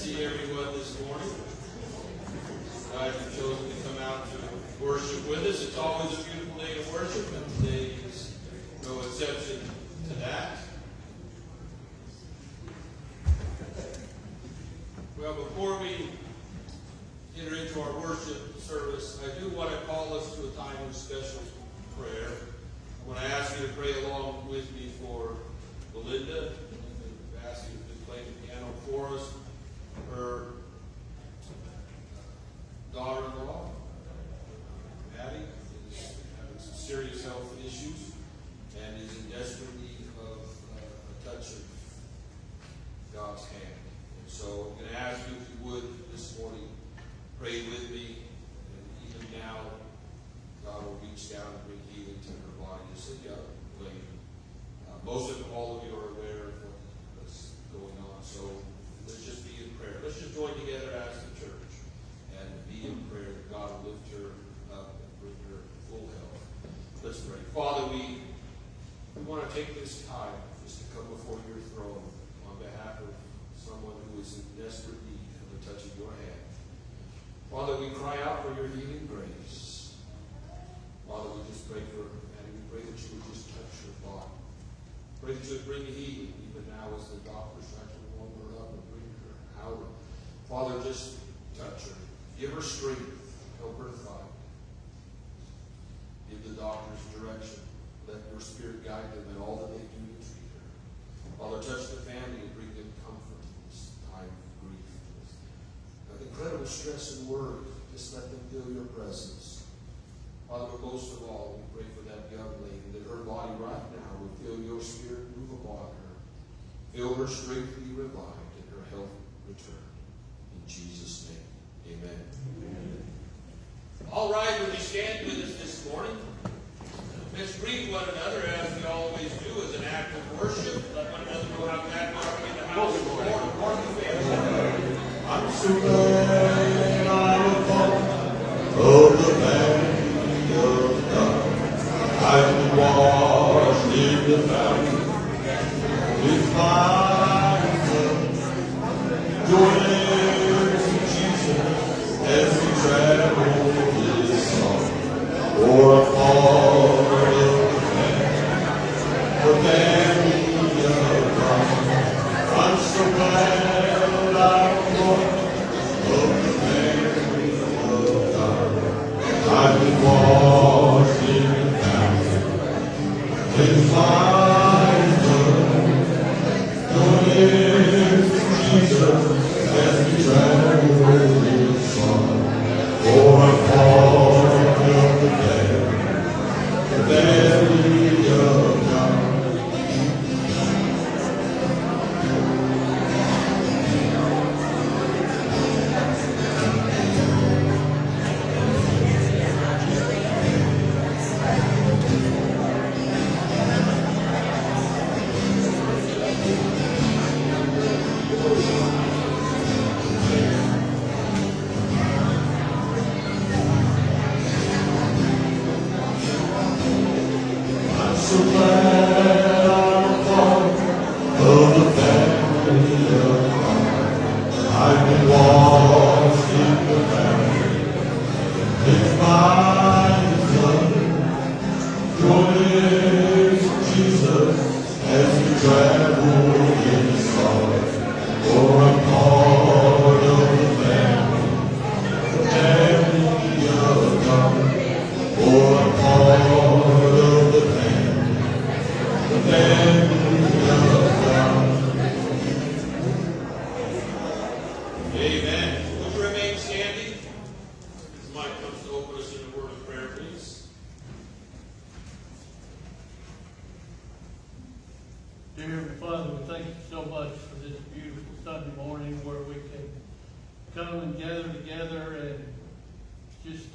see everyone this morning. Glad you've chosen to come out to worship with us. It's always a beautiful day of worship, and today is no exception to that. Well, before we enter into our worship service, I do want to call us to a time of special prayer. I want to ask you to pray along with me for Belinda. I've asked you to play the piano for us. Her daughter-in-law, Maddie, is having some serious health issues and is in desperate need of a touch of God's hand. And so I'm going to ask you, if you would, this morning, pray with me. And even now, God will reach down and bring healing to her body. Just a young lady. Most of all of you are aware of what's going on. So let's just be in prayer. Let's just join together as the church and be in prayer that God will lift her up and bring her full health. Let's pray. Father, we want to take this time just to come before your throne on behalf of someone who is in desperate need of the touch of your hand. Father, we cry out for your healing grace. Father, we just pray for, and we pray that you would just touch her body. Pray that you would bring healing even now as the doctors try to warm her up and bring her out. Father, just touch her. Give her strength. Help her to fight. Give the doctors direction. Let your spirit guide them in all that they do to treat her. Father, touch the family and bring them comfort in this time of grief. Incredible stress and worry. Just let them feel your presence. Father, but most of all, we pray for that young lady, that her body right now will feel your spirit move upon her. Feel her strength be revived and her health return. In Jesus' name, amen. Amen. All right, would you stand with us this morning? Let's greet one another as we always do as an act of worship. Let one another know how glad we are to be in the house of the Lord and part of the family. I'm so glad I'm a part of the family of God. I've been washed in the fountain with my blood. Join heirs of Jesus as we travel this song. For a part of the family of God. I'm so glad I'm part of the family of God. I've been washed in the fountain with my blood. Join heirs of Jesus as we travel this song. For a part of the family of God. Dear Heavenly Father, we thank you so much for this beautiful Sunday morning where we can come and gather together and just